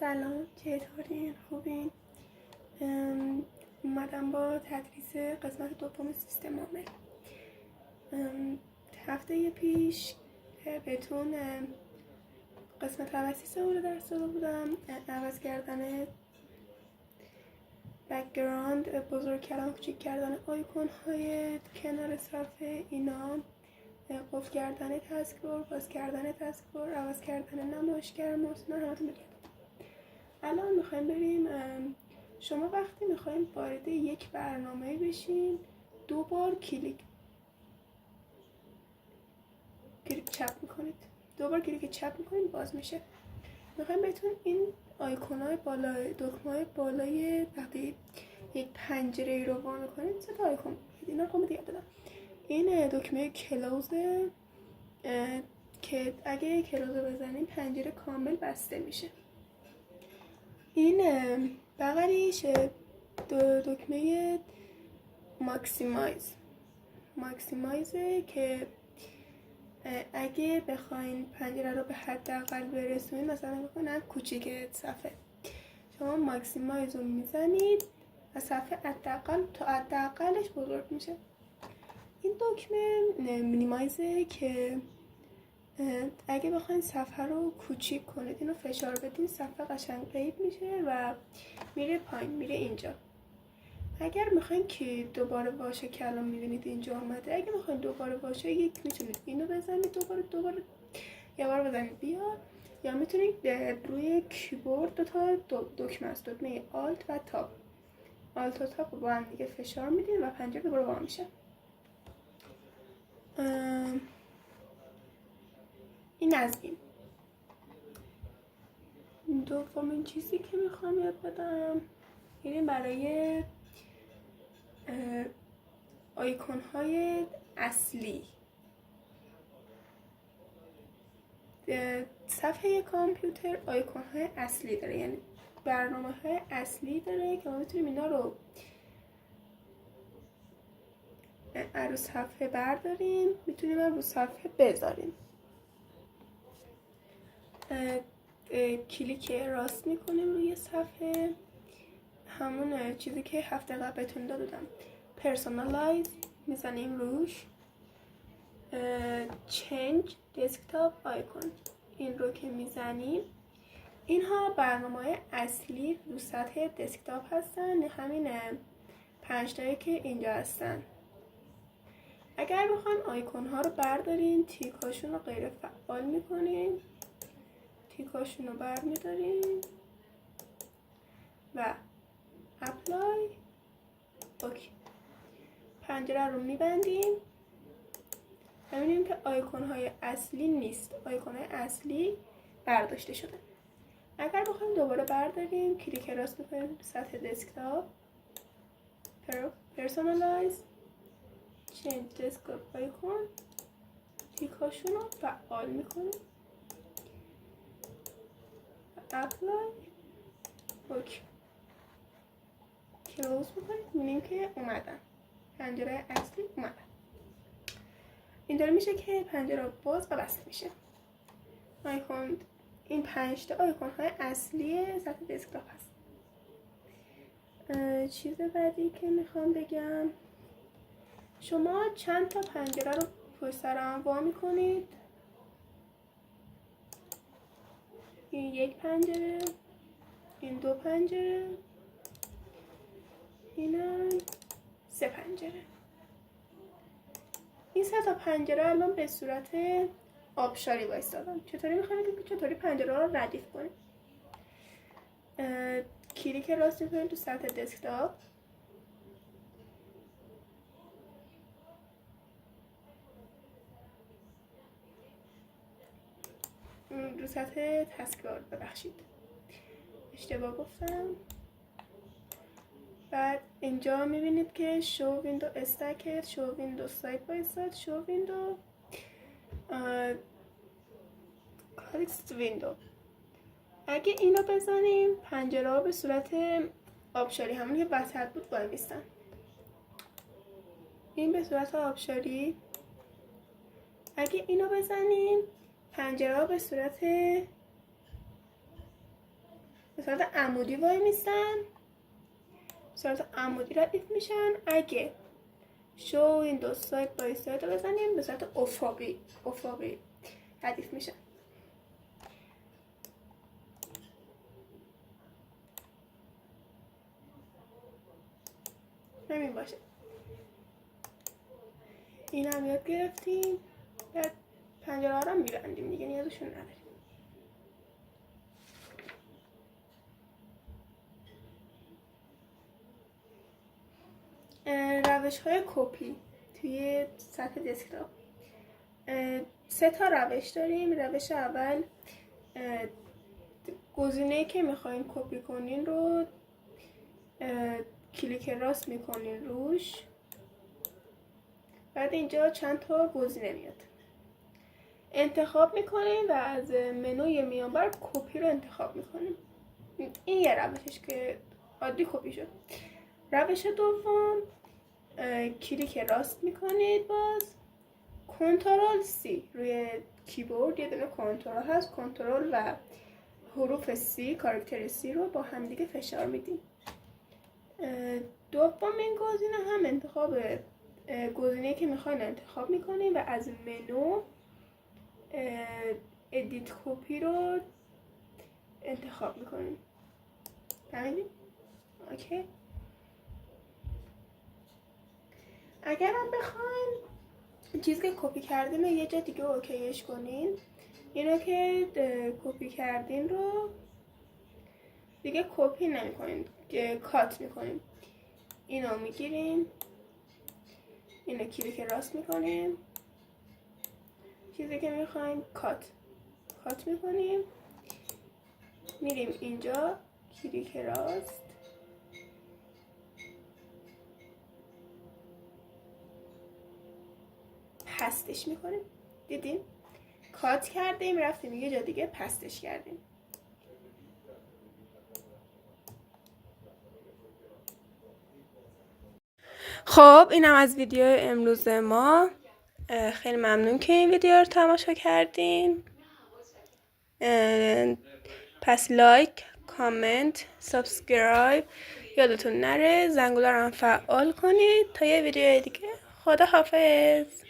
سلام، چطورین؟ خوبین؟ اومدم با تدریس قسمت دوم سیستم عامل. هفته پیش بهتون قسمت اول سیستم عامل درس داده بودم. عوض کردن بک‌گراند، بزرگ کردن، کوچیک کردن آیکون های کنار صفحه، اینا، قفل کردن تسکبار، باز کردن تسکبار، عوض کردن نمایشگر موضوع همتون بگم. الان میخوایم بریم. شما وقتی میخوایم وارد یک برنامه بشین، دو بار کلیک چپ میکنید، دو بار کلیک چپ میکنید باز میشه. میخوایم بهتون این آیکونای بالای، دکمه‌های بالای وقتی یک پنجره ای رو وا میکنید، سه تا آیکون اینا رو دیگه دادم. این دکمه کلوزه که اگه کلوز رو بزنید پنجره کامل بسته میشه. این بغلیش دکمه ماکسیمایزه که اگه بخواین پنجره رو به حداقل برسونید، مثلا بکنم کوچیک صفحه، شما ماکسیمایز رو میزنید و صفحه حداقل تا حداقلش بزرگ میشه. این دکمه مینیمایزه که اگه بخواین صفحه رو کوچیک کنید، اینو فشار بدین، صفحه قشنگ قید میشه و میره پایین، میره اینجا. اگر میخواین که دوباره باشه که الان میبینید اینجا آمده، اگه میخواین دوباره باشه یک میتونید اینو بزنید، دوباره یه بار بزنید بیاد، یا میتونید روی کیبورد دو تا دکمه است، دکمه آلت و تاب، آلت و تاب با هم دیگه فشار میدین و پنجره دوباره وا میشه. این از این. دومین چیزی که میخوام یاد بدم این برای آیکون های اصلی. صفحه کامپیوتر آیکون های اصلی داره، یعنی برنامه های اصلی داره که ما میتونیم اینا رو رو صفحه برداریم، میتونیم رو صفحه بذاریم. کلیک راست میکنیم روی صفحه، همون چیزی که هفته قبل بهتون دادم، پرسونالایز میزنیم روش. چنج دسکتاپ آیکون، این رو که میزنیم، اینها برنامه‌های اصلی رو سطح دسکتاپ هستن، همین 5 تایی که اینجا هستن. اگر بخوایم آیکون ها رو بردارین، تیکاشون رو غیر فعال میکنین، تیکاشون رو بر میدارین و اپلای، اوکی، پنجره رو میبندیم. ببینیم که آیکون های اصلی نیست، آیکون های اصلی برداشته شده. اگر بخوایم دوباره برداریم، کلیک راست میکنیم سطح دسکتاپ، پرسونالایز، چنج دسکتاپ آیکون، تیکاشون رو فعال میکنیم، اپلای، اوکی، کلوز میکنیم، میبینیم که اومدن، پنجره اصلی اومدن. اینطور میشه که پنجره باز و بسته میشه. آیکون، این 5 تا آیکون های اصلی سطح دسکتاپ هست. چیز بعدی که میخوام بگم، شما چند تا پنجره رو پشت سر هم وا میکنید. این یک پنجره، این 2 پنجره، اینم 3 پنجره. این 3 تا پنجره الان به صورت آبشاری وایستادن. چطوری میخوایم که چطوری پنجره رو ردیف کنیم؟ کلیک راست میکنیم تو سطح دسکتاپ، رو سطح تسکبار، ببخشید اشتباه گفتم. بعد اینجا میبینید که شو ویندو استکت، شو ویندو ساید بای ساید، شو ویندو کالیکس ویندو. اگه اینو بزنیم پنجره ها به صورت آبشاری، همون که وسط بود، وای میستن. این به صورت آبشاری. اگه اینو بزنیم پنجره ها به صورت به صورت عمودی وای میستن، به صورت عمودی ردیف میشن. اگه شو این دو ساید بای ساید رو بزنیم به صورت افقی ردیف میشن. همین باشه. این هم یاد گرفتیم. بعد پنجره ها رو میبندیم دیگه، نیازشون نداریم. روش های کپی توی سطح دسکتاپ 3 تا روش داریم. روش اول گزینه‌ای که میخواین کپی کنین رو کلیک راست میکنین روش، بعد اینجا چند تا گزینه میاد، انتخاب میکنین و از منوی میانبر کپی رو انتخاب میکنین. این یه روشش که عادی کپی شد. روش دوم کلیک راست میکنید، باز کنترل سی روی کیبورد یه دونه کنترل هست، کنترل و حروف سی، کاراکتر سی رو با هم دیگه فشار میدیم. دومین گزینه هم انتخاب گزینه‌ای که میخواین انتخاب میکنیم و از منو ادیت کپی رو انتخاب میکنیم. فهمیدین؟ اوکی. اگرم بخواین چیزی که کپی کردین رو یه جا دیگه اوکیش کنین، اینو که کپی کردین رو دیگه کپی نمی‌کنین، کات می‌کنین. اینو میگیریم، اینو کلیک راست می‌کنیم، چیزی که می‌خوایم کات می‌کنیم، میریم اینجا کلیک راست، پستش می‌کنیم. دیدین؟ کات کردیم، رفتیم یه جا دیگه پستش کردیم. خب اینم از ویدیو امروز ما. خیلی ممنون که این ویدیو رو تماشا کردین. پس لایک، کامنت، سابسکرایب یادتون نره، زنگوله رو هم فعال کنید تا یه ویدیو دیگه. خدا حافظ.